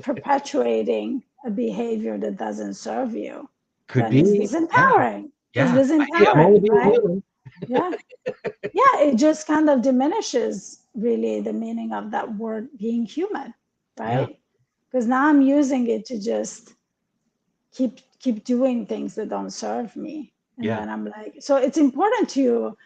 perpetuating a behavior that doesn't serve you, could then it's be, yeah, disempowering. It's yeah. Hey, I'm only disempowering, being right? human. Yeah. Yeah. It just kind of diminishes really the meaning of that word being human, Yeah, right? Because now I'm using it to just keep doing things that don't serve me. And yeah, then I'm like, so it's important to,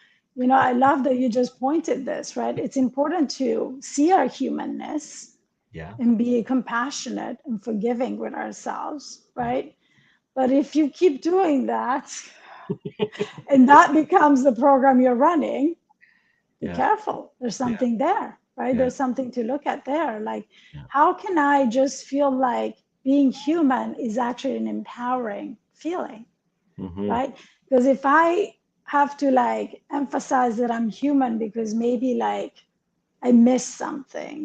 I love that you just pointed this, right? It's important to see our humanness yeah, and be compassionate and forgiving with ourselves, right? But if you keep doing that and that becomes the program you're running, be Yeah. careful. There's Yeah. something there, right? Yeah. There's something to look at there. Like, Yeah. how can I just feel like being human is actually an empowering feeling, Mm-hmm. right? Because if I have to like emphasize that I'm human because maybe like I missed something,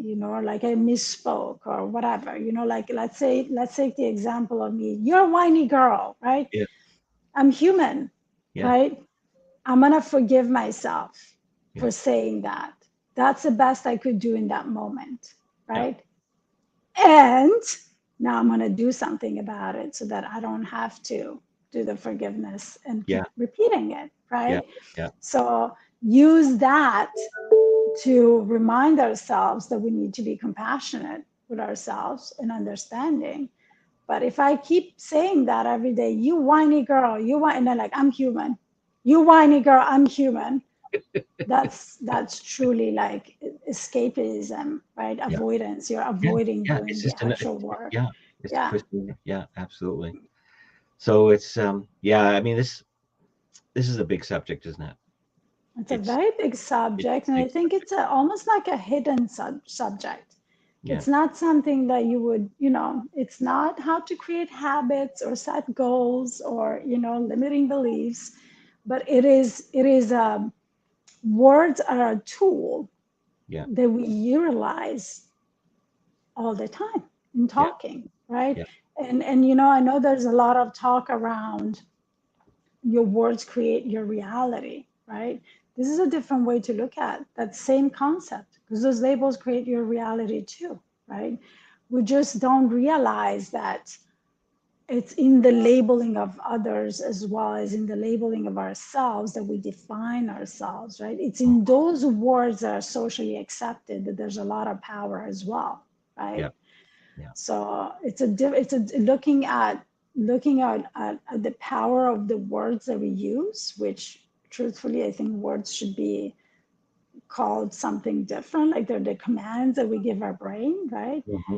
like I misspoke or whatever, like let's take the example of me. You're a whiny girl, right? Yeah. I'm human, Yeah. right? I'm going to forgive myself Yeah. for saying that. That's the best I could do in that moment, Yeah. right? And now I'm going to do something about it so that I don't have to do the forgiveness and Yeah. keep repeating it, Yeah. right? Yeah. So use that to remind ourselves that we need to be compassionate with ourselves and understanding. But if I keep saying that every day, you whiny girl, you whine, and then like, I'm human. You whiny girl, I'm human. That's truly like escapism, right? Yeah. Avoidance. You're Yeah. avoiding Yeah. doing It's the just an, actual work. yeah. It's Yeah, twisting. Yeah. Absolutely. So it's, yeah, I mean, this is a big subject, isn't it? it's a It's, very big it's subject, a and I big think subject. it's almost like a hidden subject. Yeah. It's not something that you would, it's not how to create habits or set goals or, limiting beliefs, but it is words are a tool Yeah. that we utilize all the time in Yeah. talking, right? Yeah. And I know there's a lot of talk around your words create your reality, right? This is a different way to look at that same concept because those labels create your reality too, right? We just don't realize that it's in the labeling of others as well as in the labeling of ourselves that we define ourselves, right? It's in those words that are socially accepted that there's a lot of power as well, Yeah. right? Yeah. So it's a looking at the power of the words that we use, which truthfully I think words should be called something different, like they're the commands that we give our brain, right? Mm-hmm.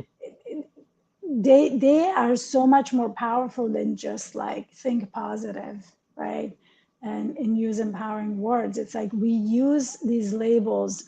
They are so much more powerful than just like think positive, right? And use empowering words. It's like we use these labels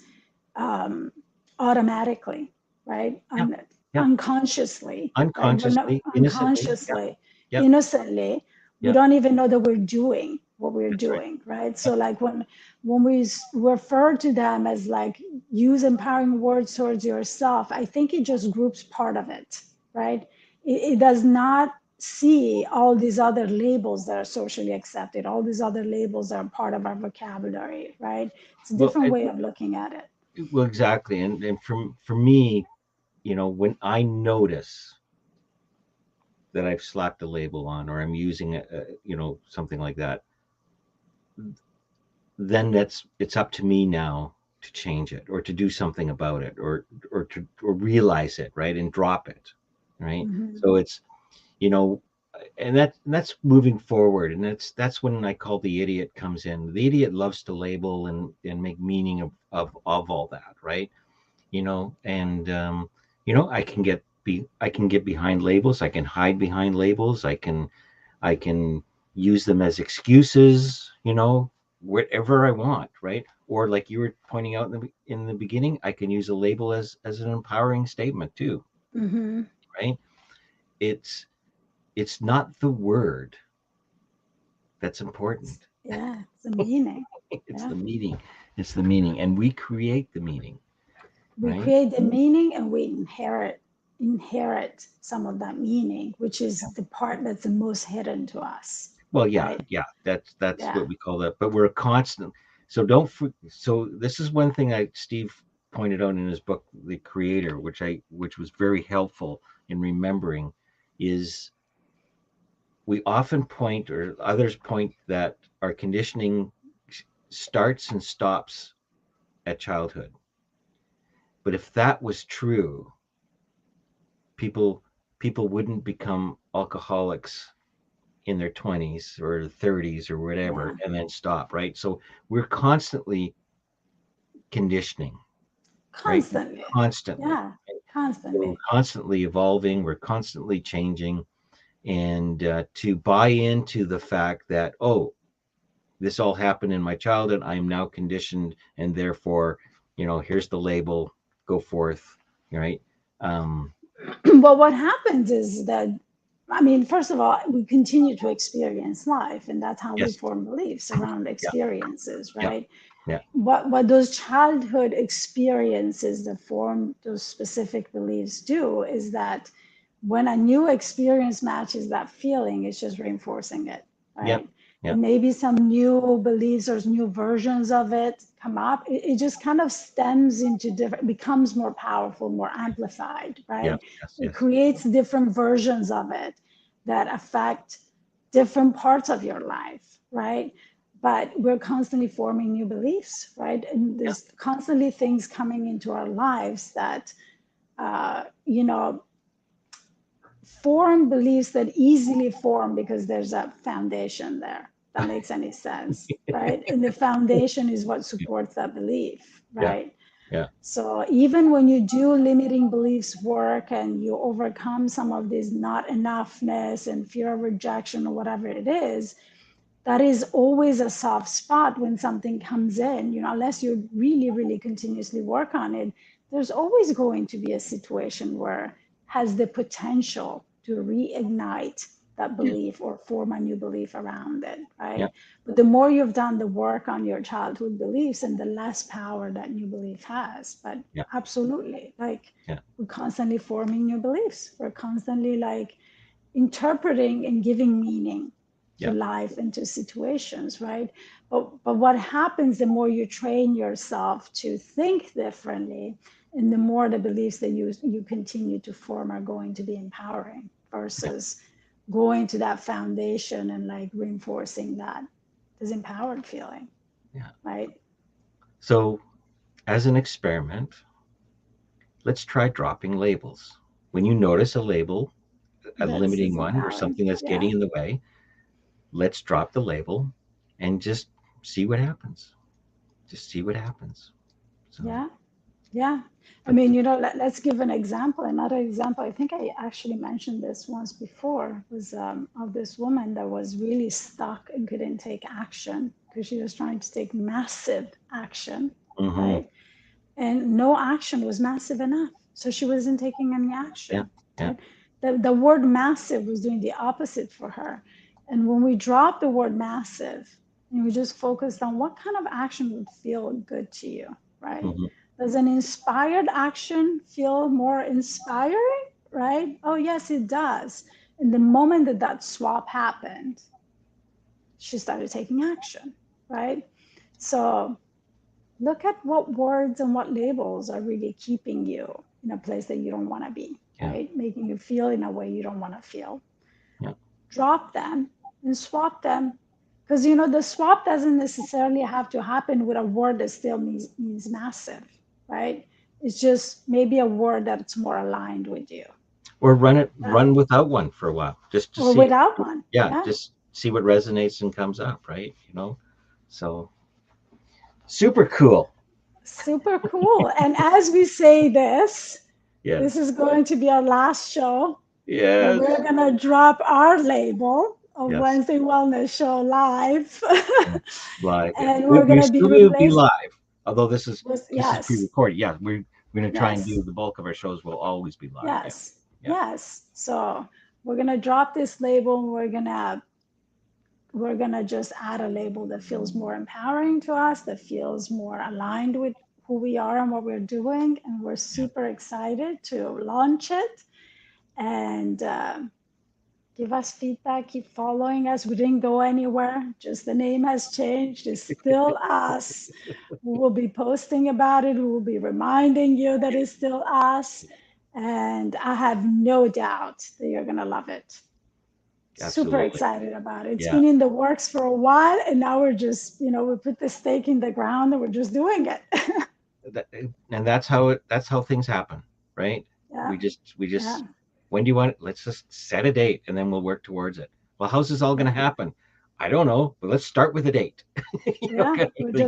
um, automatically, right? Yeah. Yeah. Unconsciously, right? We're not Unconsciously, innocently. Yeah. unconsciously, Yeah. innocently. We Yeah. don't even know that we're doing what we're That's right. doing, right? Yeah. So like when we refer to them as like use empowering words towards yourself, I think it just groups part of it, right? It does not see all these other labels that are socially accepted, all these other labels that are part of our vocabulary, right? It's a Well, different way of looking at it. well, exactly. And for me, when I notice that I've slapped a label on or I'm using something like that, then it's up to me now to change it or to do something about it or realize it, right, and drop it, right? Mhm. So it's you know and that's moving forward, and that's when I call the idiot comes in. The idiot loves to label and make meaning of all that, right? And I can get behind labels, I can hide behind labels, I can use them as excuses, whatever I want, right? Or like you were pointing out in the beginning, I can use a label as an empowering statement too, Mhm. right? It's not the word that's important. Yeah, it's a meaning. It's Yeah. the meaning. It's the meaning, and we create the meaning, We right? create the meaning and we inherit some of that meaning, which is the part that's the most hidden to us, Well, yeah, right? yeah. That's Yeah. what we call that. But we're a constant. So don't. So this is one thing Steve pointed out in his book, The Creator, which was very helpful in remembering, is we often point or others point that our conditioning starts and stops at childhood. But if that was true, people people wouldn't become alcoholics in their 20s or 30s or whatever Yeah. and then stop, right? So we're constantly conditioning, right? Constantly. Constantly. Yeah. So we're Constantly. constantly evolving, we're constantly changing, and to buy into the fact that, oh, this all happened in my childhood. I'm now conditioned, and therefore, here's the label. Go forth, right? Um, Well, what happens is that, I mean, first of all, we continue to experience life, and that's how we yes. form beliefs around Yeah. experiences, Yeah. right? Yeah. What those childhood experiences that form those specific beliefs do is that when a new experience matches that feeling, it's just reinforcing it, Yeah. right? Yeah. And maybe some new beliefs or new versions of it come up. It just kind of stems into different, becomes more powerful, more amplified, Yeah. right? Yes. It Yes. creates different versions of it that affect different parts of your life, right? But we're constantly forming new beliefs, right? And Yeah. there's constantly things coming into our lives that, you know, form beliefs that easily form because there's a foundation there. That makes any sense, right? And the foundation is what supports that belief, Yeah. right? Yeah. So even when you do limiting beliefs work and you overcome some of these not enoughness and fear of rejection or whatever it is, that is always a soft spot when something comes in, unless you really, really continuously work on it, there's always going to be a situation where has the potential to reignite that Yeah. belief or form a new belief around it, Yeah. right? But the more you've done the work on your childhood beliefs and the less power that new belief has. But Yeah. absolutely, like Yeah. we're constantly forming new beliefs. We're constantly like interpreting and giving meaning to Yeah. life and to situations, right? But what happens the more you train yourself to think differently, and the more the beliefs that you continue to form are going to be empowering Yeah. versus going to that foundation and like reinforcing that this empowered feeling, Yeah. right? So, as an experiment, let's try dropping labels. When you notice a label, a That's limiting one, or disempowering. something that's Yeah. getting in the way, let's drop the label and just see what happens. Just see what happens. So, Yeah. Yeah. I but mean, let's give an example. Another example, I think I actually mentioned this once before, was of this woman that was really stuck and couldn't take action because she was trying to take massive action, mm-hmm. right? And no action was massive enough. So she wasn't taking any Yeah. action, Yeah. right? The word massive was doing the opposite for her. And when we drop the word massive and we just focused on what kind of action would feel good to you, right? Mm-hmm. Does an inspired action feel more inspiring, right? Oh, yes, it does. And the moment that that swap happened, she started taking action, right? So look at what words and what labels are really keeping you in a place that you don't want to be, Yeah. right? Making you feel in a way you don't want to feel. Yeah. Drop them and swap them. Because the swap doesn't necessarily have to happen with a word that still means massive, right? It's just maybe a word that's more aligned with you, Or right? run without one for a while, just to Or see. without one. Yeah, Yeah. just see what resonates and comes up, right? So super cool. Super cool. And as we say this Yes. is going to be our last show. And Yes. we're going to drop our label of Yes. Wednesday Wellness Show live. Yeah. Live. Yeah. And We, we're going we to be still will be replaced live, although this is yes, pre-recorded. Yeah, we're gonna try and yes, do the bulk of our shows will always be live. Yeah. yes, Yeah. yes. So we're going to drop this label and we're going to just add a label that feels more empowering to us, that feels more aligned with who we are and what we're doing. And we're Yeah. super excited to launch it. And give us feedback, keep following us. We didn't go anywhere, just the name has changed. It's still us. We will be posting about it. We will be reminding you that it's still us. And I have no doubt that you're going to love it. Super Absolutely. excited about it. It's Yeah. been in the works for a while, and now we're just, we put the stake in the ground and we're just doing it. That, and that's how things happen, right? Yeah, We just yeah, when do you want it? Let's just set a date and then we'll work towards it. Well, how's this all going to yeah, happen? I don't know, but let's start with a date. yeah. Kind We're of thing. just